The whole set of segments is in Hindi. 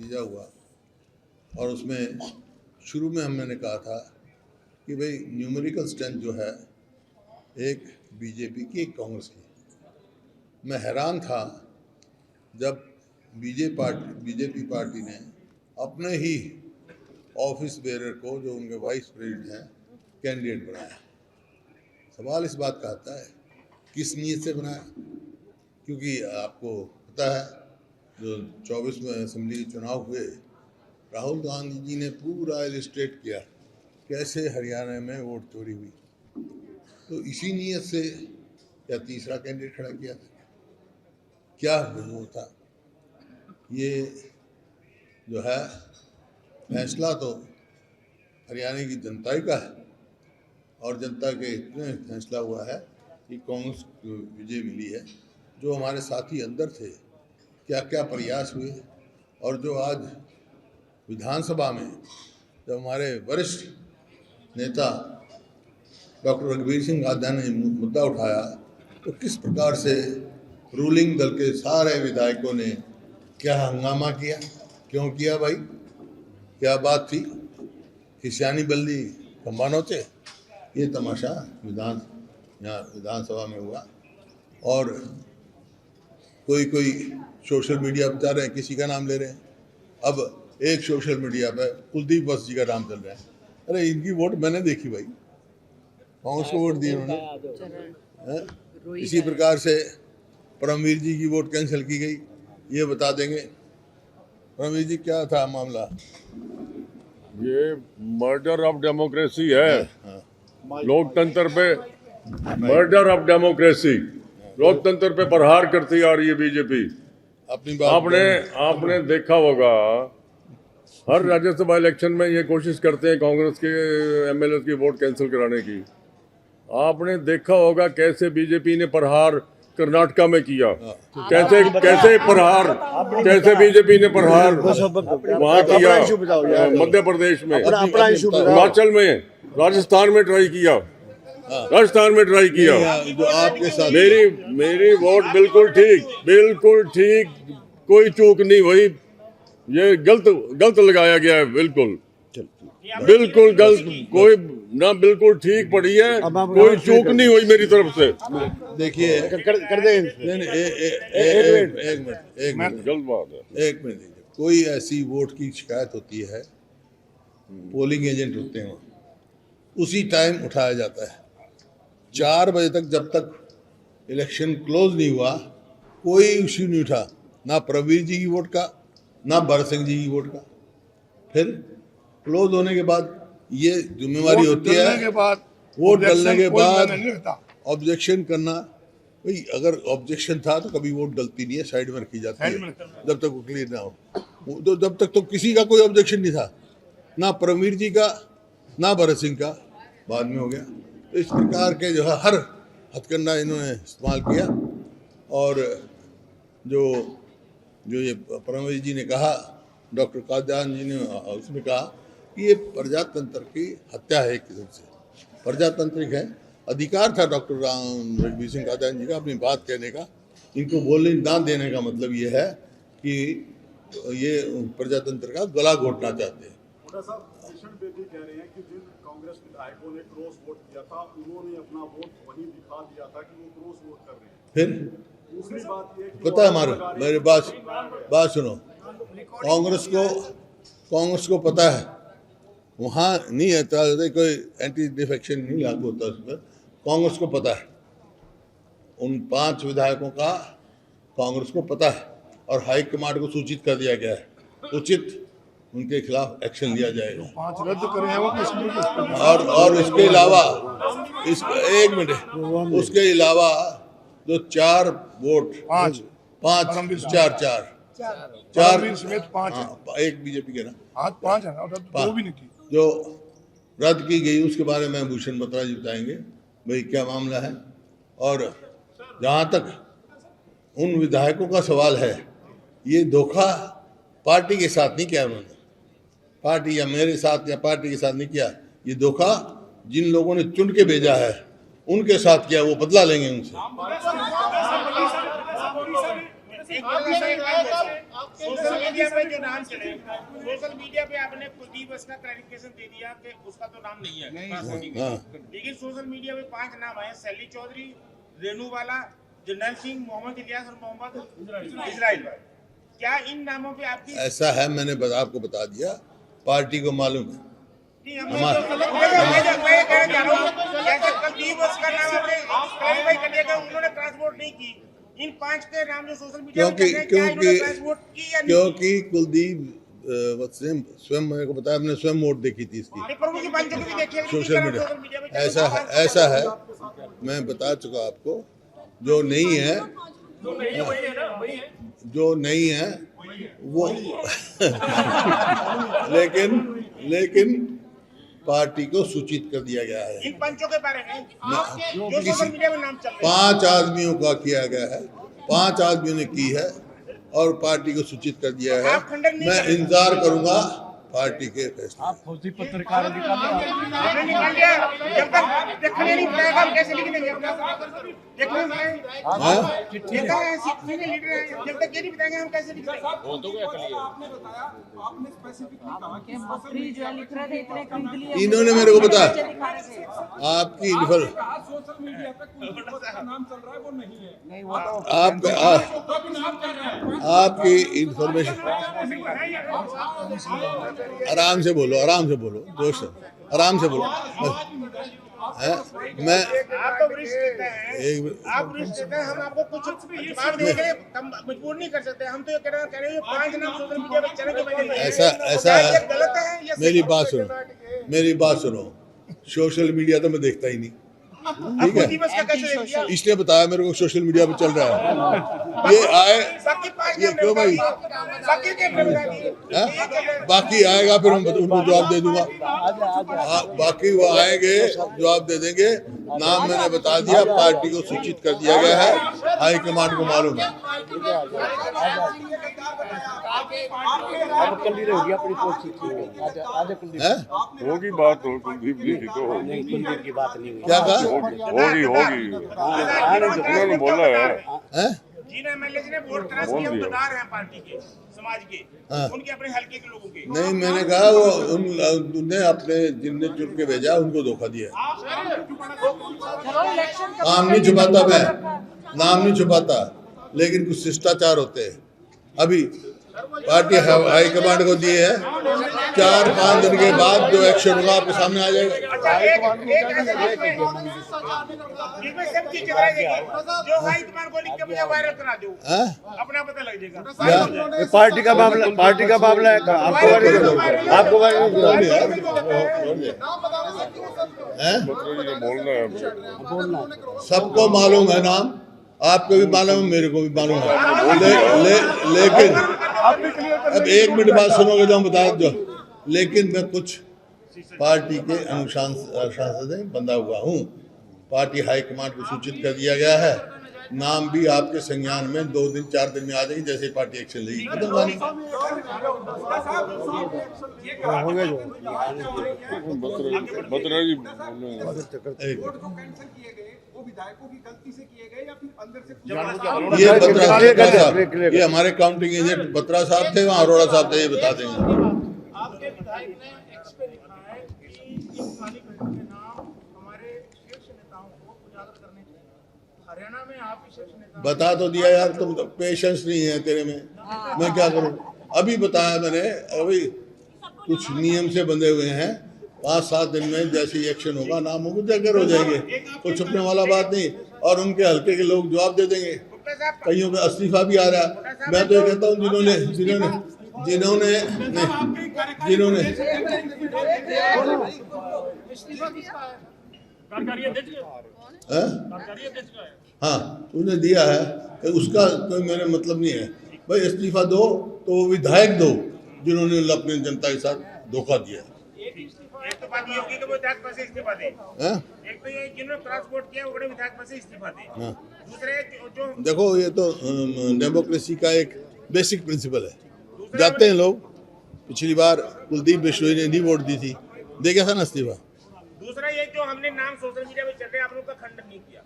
नतीजा हुआ और उसमें शुरू में हमने कहा था कि भाई न्यूमेरिकल स्ट्रेंथ जो है एक बीजेपी की एक कांग्रेस की। मैं हैरान था जब बीजेपी पार्टी ने अपने ही ऑफिस बेरर को, जो उनके वाइस प्रेसिडेंट हैं, कैंडिडेट बनाया। सवाल इस बात का आता है किस नीयत से बनाया, क्योंकि आपको पता है जो 24 में असेंबली के चुनाव हुए, राहुल गांधी जी ने पूरा इलस्ट्रेट किया कैसे हरियाणा में वोट चोरी हुई। तो इसी नीयत से क्या तीसरा कैंडिडेट खड़ा किया था, क्या वो था। ये जो है फैसला तो हरियाणा की जनता ही का है और जनता के इतने फैसला हुआ है कि कांग्रेस को विजय मिली है। जो हमारे साथी अंदर थे, क्या क्या प्रयास हुए, और जो आज विधानसभा में जब हमारे वरिष्ठ नेता डॉक्टर रघुवीर सिंह राजा ने मुद्दा उठाया तो किस प्रकार से रूलिंग दल के सारे विधायकों ने क्या हंगामा किया। क्यों किया भाई, क्या बात थी, खिसियानी बल्ली खंबानों से। ये तमाशा यहाँ विधानसभा में हुआ और कोई सोशल मीडिया पर जा रहे हैं, किसी का नाम ले रहे हैं। अब एक सोशल मीडिया पे कुलदीप वत्स जी का नाम चल रहा है। अरे इनकी वोट मैंने देखी भाई, कांग्रेस को वोट दी उन्होंने। इसी प्रकार से परमवीर जी की वोट कैंसिल की गई, ये बता देंगे परमवीर जी क्या था मामला। ये मर्डर ऑफ डेमोक्रेसी है। लोकतंत्र पे मर्डर ऑफ डेमोक्रेसी, लोकतंत्र पे प्रहार करती आ रही है बीजेपी। अपनी बात आपने देखा होगा हर राज्यसभा इलेक्शन में ये कोशिश करते हैं कांग्रेस के एमएलए की वोट कैंसिल कराने की। आपने देखा होगा कैसे बीजेपी ने प्रहार कर्नाटका में किया, कैसे बीजेपी ने प्रहार वहाँ किया, मध्य प्रदेश में, हिमाचल में, राजस्थान में ट्राई किया, जो आपके साथ मेरी वोट बिल्कुल ठीक, कोई चूक नहीं हुई। ये गलत लगाया गया है, बिल्कुल गलत, कोई ना बिल्कुल ठीक पड़ी है, कोई चूक नहीं हुई मेरी तरफ से। देखिए कर दे एक मिनट गलत बात है। एक मिनट, कोई ऐसी वोट की शिकायत होती है, पोलिंग एजेंट होते हैं, उसी टाइम उठाया जाता है। 4 बजे तक, जब तक इलेक्शन क्लोज नहीं हुआ, कोई इश्यू नहीं उठा, ना प्रवीर जी की वोट का, ना भरत सिंह जी की वोट का। फिर क्लोज होने के बाद ये जिम्मेवारी होती है वोट डलने के बाद ऑब्जेक्शन करना। भाई अगर ऑब्जेक्शन था तो कभी वोट डलती नहीं है, साइड में रखी जाती है जब तक वो क्लियर ना हो। तो जब तक तो किसी का कोई ऑब्जेक्शन नहीं था, ना परमवीर जी का ना भरत सिंह का, बाद में हो गया। तो इस प्रकार के जो है हर हथकंडा इन्होंने इस्तेमाल किया। और जो ये परमवीर जी ने कहा, डॉक्टर कादियान जी ने उसमें कहा कि ये प्रजातंत्र की हत्या है, एक किस्म से प्रजातांत्रिक है। अधिकार था डॉक्टर रघुवीर सिंह कादियान जी का अपनी बात कहने का। इनको बोलने ना देने का मतलब ये है कि ये प्रजातंत्र का गला घोटना चाहते हैं। कह रहे हैं कि जिन कांग्रेस विधायकों ने क्रॉस वोट किया था, उन्होंने अपना वोट वहीं दिखा दिया था कि वो क्रॉस वोट कर रहे हैं। फिर दूसरी बात ये पता है, मेरी बात सुनो, कांग्रेस को पता है वहाँ नहीं है, कोई एंटी डिफेक्शन नहीं लागू होता उस पर। कांग्रेस को पता है, उन 5 विधायकों का कांग्रेस को पता है और हाई कमांड को सूचित कर दिया गया है, उचित उनके खिलाफ एक्शन लिया जाएगा। 5 रद्द करे हैं वो और इसके अलावा एक मिनट, उसके अलावा जो 4 वोट 5 4 समेत 5 एक बीजेपी के ना, आज 5 है और 2 भी नहीं थी जो रद्द की गई, उसके बारे में भूषण बत्रा जी बताएंगे भाई क्या मामला है। और जहाँ तक उन विधायकों का सवाल है, ये धोखा पार्टी के साथ नहीं किया उन्होंने, पार्टी या मेरे साथ या पार्टी के साथ नहीं किया। ये धोखा जिन लोगों ने चुन के भेजा है उनके साथ किया, वो बदला लेंगे उनसे। सोशल मीडिया पे जो नाम चले, सोशल मीडिया पे आपने कुलदीप का क्लैरिफिकेशन दे दिया कि उसका तो नाम नहीं है, लेकिन सोशल मीडिया पे 5 नाम आए, सैली चौधरी, रेनू वाला, जर्नैल सिंह, मोहम्मद इलियास और मोहम्मद इजराइल। क्या इन नामों पे आपकी ऐसा है, मैंने आपको बता दिया, पार्टी को मालूम है। नहीं, मैं ये कहना चाह रहा हूँ, जैसे कुलदीप का नाम आपने क्लैरिफाई कर दिया कि उन्होंने ट्रांसपोर्ट नहीं की, इन 5 के नाम जो सोशल मीडिया पे चल रहे हैं, क्या इन्होंने ट्रांसपोर्ट की या नहीं? क्योंकि कुलदीप स्वयं मेरे को बताया, हमने स्वयं वोट देखी थी इसकी सोशल मीडिया। ऐसा है, मैं बता चुका आपको, जो नहीं है वो लेकिन पार्टी को सूचित कर दिया गया है। इन पंचों के बारे में जो सोशल मीडिया में नाम चल रहे हैं, 5 आदमियों का किया गया है, 5 आदमियों ने की है और पार्टी को सूचित कर दिया है। मैं इंतजार करूंगा पार्टी के फैसले। आप फौजी पत्रकार आपने निकाल दिया, जब तक देखने नहीं पाएगा हम कैसे लिख देंगे अपना? देखने में देखा है सीनियर लीडर है, जब तक ये नहीं बताएंगे हम कैसे लिख देंगे? आपने बताया, आपने स्पेसिफिकली कहा कि मंत्री जो लिख रहे थे इतने खरीद लिए, इन्होंने मेरे को बताया आपकी सोशल मीडिया पे कुलदीप का नाम चल रहा है, वो नहीं है। नहीं वो तो आपकी इंफॉर्मेशन, आराम से बोलो दोस्त, आराम से बोलो। मैं आप तो वरिष्ठ नेता हैं, आप वरिष्ठ नेता हैं, हम आपको कुछ जवाब देने के लिए मजबूर नहीं कर सकते। हम तो ये कह रहे हैं 5 नाम सोशल मीडिया पे चलने के वजह ऐसा है, गलत है या मेरी बात सुनो, सोशल मीडिया तो मैं देखता ही नहीं, ठीक है? इसलिए बताया मेरे को सोशल मीडिया पे चल रहा है, ये आए ये क्यों भाई? बाकी आएगा फिर हम उनको जवाब दे दूंगा। बाकी वो आएंगे, जवाब दे देंगे। नाम मैंने बता दिया, पार्टी को सूचित कर दिया गया है, हाईकमांड को मालूम है। होगी बात, हो कुलदीप जी की तो होगी, कुलदीप की बात नहीं हुई। क्या कहा? होगी उन्होंने बोला है। जिन एमएलए ने वोट क्रॉस किया वो बता रहे हैं पार्टी के, समाज के, उनके अपने हल्के के लोगों के। नहीं, मैंने कहा वो उनने अपने जिनने चुन के भेजा उनको धोखा दिया। नाम नहीं छुपाता मैं, नाम नहीं छुपाता, लेकिन कुछ शिष्टाचार होते हैं। अभी पार्टी हाईकमांड को दिए हैं, 4-5 दिन के बाद जो एक्शन होगा आपके सामने आ जाएगा। जो हाईकमांड को लिख के मुझे वायरल करा दो, अपना पता लग जाएगा। पार्टी का मामला है, आपको सबको मालूम है नाम, आपको भी मालूम है, मेरे को भी मालूम है, लेकिन अब 1 मिनट बाद सुनोगे तो हम बता दो। लेकिन मैं कुछ पार्टी के अनुशासन से बंधा हुआ हूँ, पार्टी हाईकमांड को सूचित कर दिया गया है, नाम भी आपके संज्ञान में 2 दिन 4 दिन में आ जाएगी, जैसे पार्टी एक्शन लेगी। ये हमारे काउंटिंग एजेंट बत्रा साहब थे, वहाँ अरोड़ा साहब थे, ये बता देंगे। आपके विधायक ने एक्स पे लिखा है कि इन खाली पदों के नाम हमारे शीर्ष नेताओं को उजागर करने चाहिए। हरियाणा में आप शीर्ष नेता बता तो दिया यार, तुम तो पेशेंस नहीं है तेरे में, मैं क्या करूं? अभी बताया मैंने, अभी कुछ नियम से बंधे हुए हैं, 5-7 दिन में जैसे ही एक्शन होगा, नाम उजागर हो जाएंगे, कोई छुपने वाला बात नहीं। और उनके हल्के के लोग जवाब दे देंगे। कईयों पे इस्तीफा भी आ रहा है। मैं तो ये कहता हूँ जिन्होंने हाँ उन्हें दिया है, उसका कोई मेरा मतलब नहीं है भाई। इस्तीफा दो तो वो विधायक दो जिन्होंने अपनी जनता के साथ धोखा दिया। एक तो बात ये होगी कि वो विधायक पद से इस्तीफा दे, एक तो ये जिन्होंने ट्रांसपोर्ट किया वो बड़े विधायक पद से इस्तीफा दे। दूसरे जो देखो, ये तो डेमोक्रेसी का एक बेसिक प्रिंसिपल है। जाते हैं लोग, पिछली बार कुलदीप बिश्नोई ने नहीं वोट दी थी, दे गया था ना इस्तीफा। दूसरा ये जो हमने नाम सोशल मीडिया में चल रहे हैं, आपने उसका खंडन नहीं किया,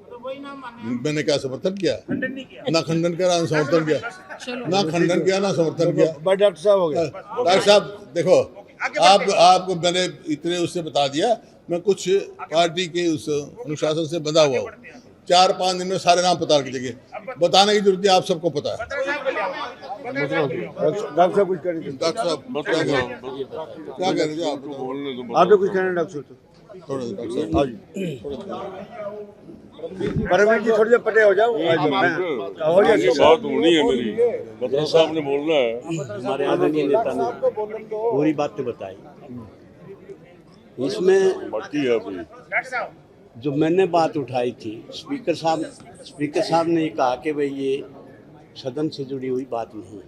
तो वही नाम माने मैंने क्या समर्थन किया? खंडन नहीं किया। ना खंडन करा ना समर्थन किया, ना खंडन किया ना समर्थन किया। बस डॉक्टर साहब हो गए। डॉक्टर साहब देखो, आपको मैंने इतने उससे बता दिया, मैं कुछ पार्टी के उस अनुशासन से बंधा हुआ हूँ। 4-5 दिन में सारे नाम पता कर देंगे, बताने की जरूरत है, आप सबको पता है। डॉक्टर साहब कुछ करें। डॉक्टर साहब क्या कह रहे थे आप? बोलने दो, आप तो कुछ करें डॉक्टर साहब। थोड़ा डॉक्टर साहब हाँ जी। परमेश जी थोड़ी देर पटे हो जाओ। हो ये जाए। बात होनी है मेरी, बत्रा साहब ने बोलना है। हमारे आदरणीय नेता ने पूरी बातें बताई। इसमें बाकी है अभी डॉक्टर साहब जो मैंने बात उठाई थी, स्पीकर साहब ने ये कहा कि भाई ये सदन से जुड़ी हुई बात नहीं है,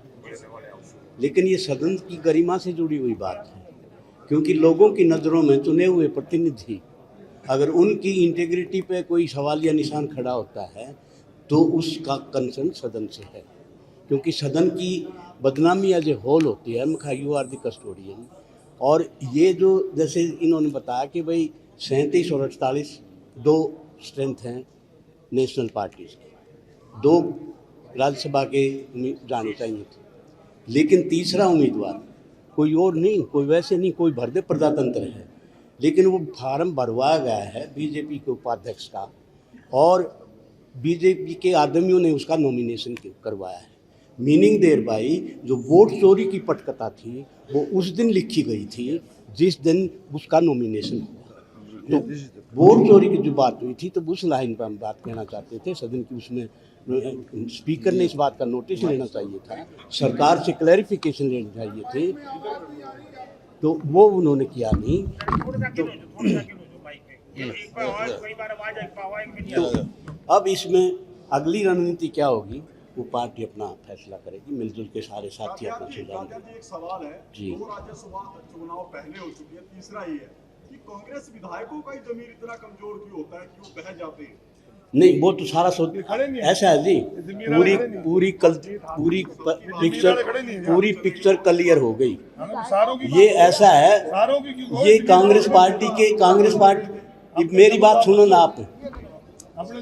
लेकिन ये सदन की गरिमा से जुड़ी हुई बात है, क्योंकि लोगों की नज़रों में चुने हुए प्रतिनिधि अगर उनकी इंटीग्रिटी पे कोई सवाल या निशान खड़ा होता है तो उसका कंसर्न सदन से है, क्योंकि सदन की बदनामी एज ए होल होती है। मैं यू आर द कस्टोडियन। और ये जो जैसे इन्होंने बताया कि भाई 37 और 48 दो स्ट्रेंथ हैं नेशनल पार्टीज की, 2 राज्यसभा के जाने चाहिए थे, लेकिन तीसरा उम्मीदवार कोई और नहीं, कोई वैसे नहीं, कोई भरदे प्रजातंत्र है, लेकिन वो फार्म भरवाया गया है बीजेपी के उपाध्यक्ष का, और बीजेपी के आदमियों ने उसका नॉमिनेशन करवाया है। मीनिंग देयर बाई जो वोट चोरी की पटकथा थी वो उस दिन लिखी गई थी जिस दिन उसका नॉमिनेशन हुआ। तो वोट चोरी की जो बात हुई थी तो उस लाइन पर हम बात कहना चाहते थे। सदन की उसमें स्पीकर ने इस बात का नोटिस लेना चाहिए था, सरकार से क्लैरिफिकेशन लेनी चाहिए थी, तो वो उन्होंने किया नहीं। तो अब इसमें अगली रणनीति क्या होगी वो पार्टी अपना फैसला करेगी, मिलजुल के सारे साथी अपना सुझाव देंगे। एक सवाल है जी। 2 राज्यसभा चुनाव पहले हो चुके हैं, तीसरा ये है कि कांग्रेस विधायकों का ही जमीर इतना कमजोर क्यों होता है कि वो बह जाते हैं? नहीं, वो तो सारा सोच ऐसा है जी, पूरी पिक्चर क्लियर हो गई। ये ऐसा है, ये कांग्रेस पार्टी मेरी बात सुनो ना आप,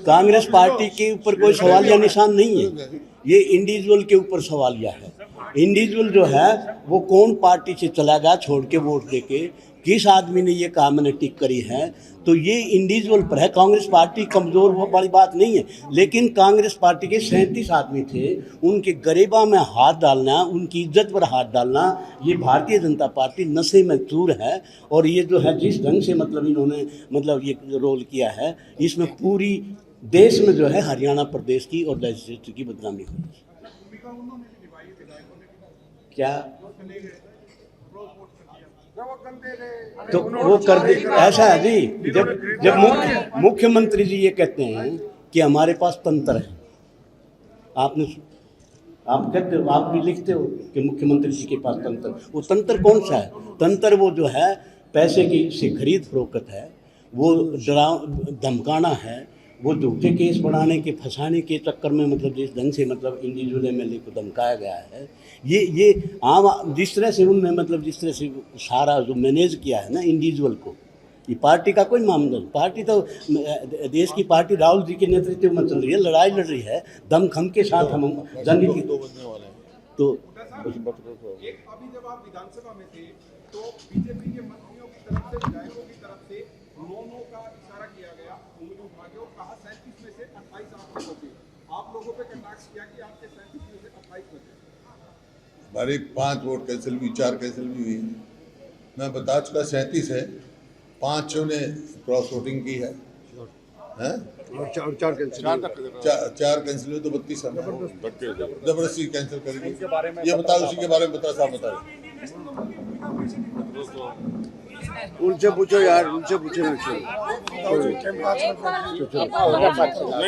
कांग्रेस पार्टी के ऊपर कोई सवालिया निशान नहीं है, ये इंडिविजुअल के ऊपर सवालिया है। इंडिविजुअल जो है वो कौन पार्टी से चला गया छोड़ के वोट देके, किस आदमी ने ये कहा मैंने टिक करी है, तो ये इंडिविजुअल पर है। कांग्रेस पार्टी कमज़ोर वो बड़ी बात नहीं है, लेकिन कांग्रेस पार्टी के 37 आदमी थे, उनके गरेबा में हाथ डालना, उनकी इज्जत पर हाथ डालना, ये भारतीय जनता पार्टी नशे में चूर है। और ये जो है जिस ढंग से मतलब इन्होंने मतलब ये रोल किया है, इसमें पूरी देश में जो है हरियाणा प्रदेश की और लेजिस्लेचर की बदनामी हुई। क्या तो वो कर दे, ऐसा है जी, जब मुख्यमंत्री जी ये कहते हैं कि हमारे पास तंत्र है, आप कहते हो, आप भी लिखते हो कि मुख्यमंत्री जी के पास तंत्र, वो तंत्र कौन सा है? तंत्र वो जो है पैसे की से खरीद फरोख्त है, वो धमकाना है, वो झूठे केस बढ़ाने के फंसाने के चक्कर में मतलब जिस ढंग से मतलब इंडिविजुअल एमएलए को धमकाया गया है, ये आम जिस तरह से उनने मतलब जिस तरह से सारा जो मैनेज किया है ना इंडिविजुअल को, ये पार्टी का कोई मामला नहीं। पार्टी तो देश की पार्टी राहुल जी के नेतृत्व में चल रही है, लड़ाई लड़ रही है दमखम के साथ। हम जनहित तो अभी जब आप विधानसभा में थे तो बीजेपी के मंत्रियों की तरफ से, विधायकों की तरफ से नो का इशारा किया गया, उंगली उठा के, और कहा 37 में से 28 आप लोगों पे, आप लोगों पे कटाक्ष किया कि आपके 37 में से 28 बचे। हमारे 5 वोट कैंसिल भी, 4 कैंसिल भी हुई। मैं बता चुका 37 है, 5 ने क्रॉस वोटिंग की है, हैं? और 4 कैंसिल, 4 कैंसिल हुए तो 32 है, जबरदस्ती कैंसिल करेगी। ये बता, उसी के बारे में बता साहब बता रहे। उनसे पूछो यार, उनसे पूछो ना।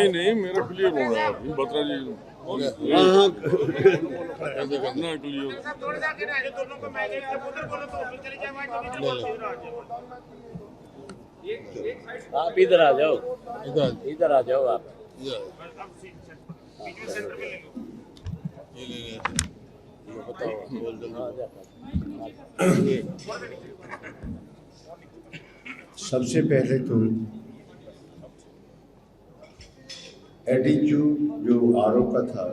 नहीं मेरा क्लियर हो रहा है बत्रा जी, ऐसे करना है क्लियर। आप इधर आ जाओ, इधर आ जाओ आप। सबसे पहले तो एटीट्यूड जो आरोप का था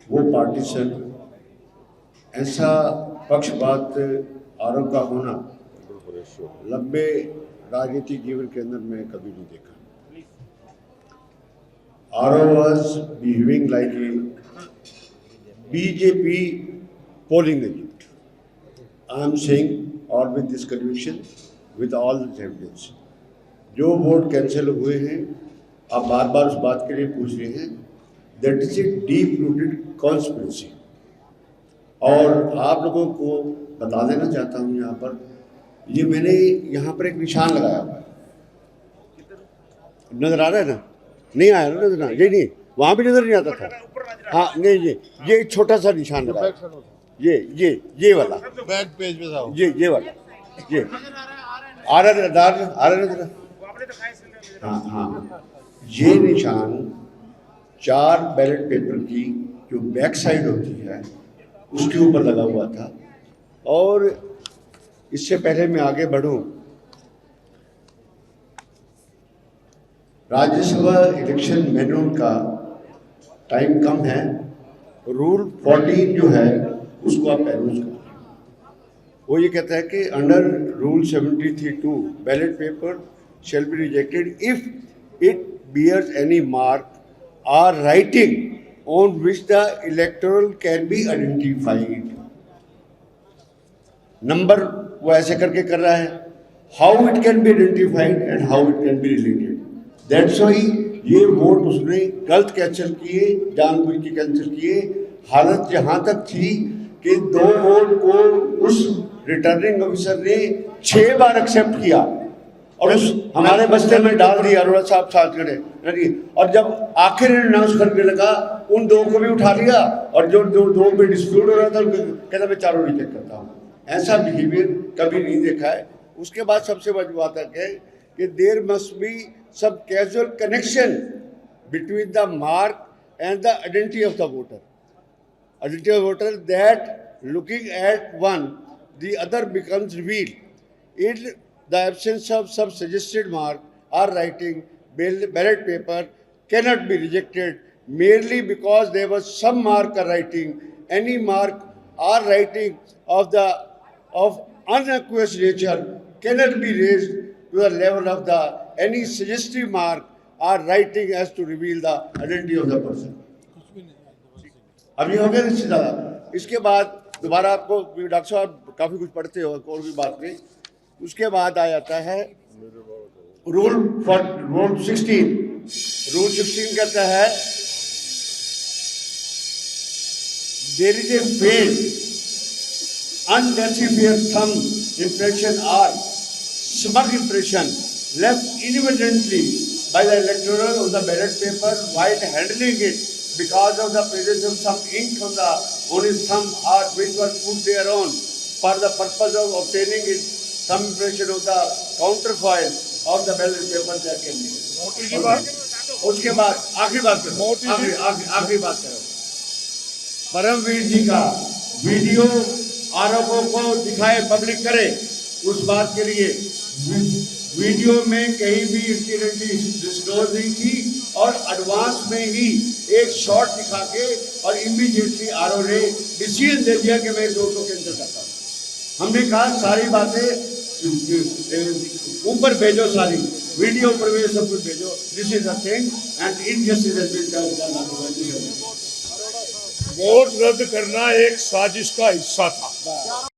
वो पार्टीशन, ऐसा पक्षपात आरोप का होना लंबे राजनीतिक जीवन के अंदर मैं कभी नहीं देखा। आरोप was behaving like a BJP polling agent. I am saying और with this conviction with all the evidence, जो वोट कैंसिल हुए हैं आप बार बार उस बात के लिए पूछ रहे हैं, that is a deep rooted conspiracy. और आप लोगों को बता देना चाहता हूँ यहाँ पर, ये मैंने यहाँ पर एक निशान लगाया हुआ है, नजर आ रहा है ना? नहीं आया ना नजर? ये नहीं, वहाँ भी नजर नहीं आता था। हाँ नहीं, ये एक छोटा सा निशान लगाया, ये वाला बैक पेज पे था, ये वाला, ये आ रहा नजर। हाँ हाँ, ये निशान 4 बैलेट पेपर की जो बैक साइड होती है उसके ऊपर लगा हुआ था। और इससे पहले मैं आगे बढ़ूं, राज्यसभा इलेक्शन मैनुअल का टाइम कम है, रूल 14 जो है उसको आप पेरूज करें। वो ये कहता है कि under rule 73(2) ballot paper shall be rejected if it bears any mark or writing on which the electoral can be identified. Number वो ऐसे करके कर रहा है, how it can be identified and how it can be related. That's why ये वोट उसने गलत कैंसिल किए, जानबूझ के कैंसिल किए। हालत यहाँ तक थी कि 2 वोट को उस रिटर्निंग ऑफिसर ने 6 बार एक्सेप्ट किया और उस हमारे बस्ते में डाल दिया। अरोड़ा साहब साथ खड़े, और जब आखिर अनाउंस करने लगा उन 2 को भी उठा लिया, और जो 2 पे डिस्प्यूट हो रहा था कहता मैं 4 रिजेक्ट करता हूँ। ऐसा बिहेवियर कभी नहीं देखा है। उसके बाद सबसे बड़ी बात है कि there must be some causal connection between the mark and the identity of the voter. Identity of voter that looking at one the other becomes revealed. In the absence of some suggested mark or writing, ballot paper cannot be rejected merely because there was some mark or writing. Any mark or writing of unaqueous nature cannot be raised to the level of the any suggestive mark or writing as to reveal the identity of the person. अभी हो गया इससे ज़्यादा। इसके बाद दोबारा आपको डॉक्टर साहब काफ़ी कुछ पढ़ते हो और भी बात नहीं। उसके बाद आ जाता है रूल 16। रूल 16 कहता है there is a face undecipherable thumb impression or smug impression left inadvertently by the electoral on the ballot paper while handling it because of the presence of some ink on his thumb or which was put thereon for the purpose of obtaining it some impression of the counterfoil of the ballot paper that can be. उसके बाद आखिरी बात करो, आखिरी बात करो। परमवीर जी का वीडियो आरोपों को दिखाए, पब्लिक करे, उस बात के लिए वीडियो में कहीं भी इंसिडेंटली डिस्क्लोज नहीं थी और एडवांस में ही एक शॉट दिखा के और इमीडिएटली आरओ ने डिसीजन दे दिया कि मैं इस वोट को कैंसिल करता हूँ। हमने कहा सारी बातें ऊपर भेजो, सारी वीडियो ऊपर भेजो, सब कुछ भेजो। This is the thing and injustice has been done. Vote रद्द करना एक साजिश का हिस्सा था।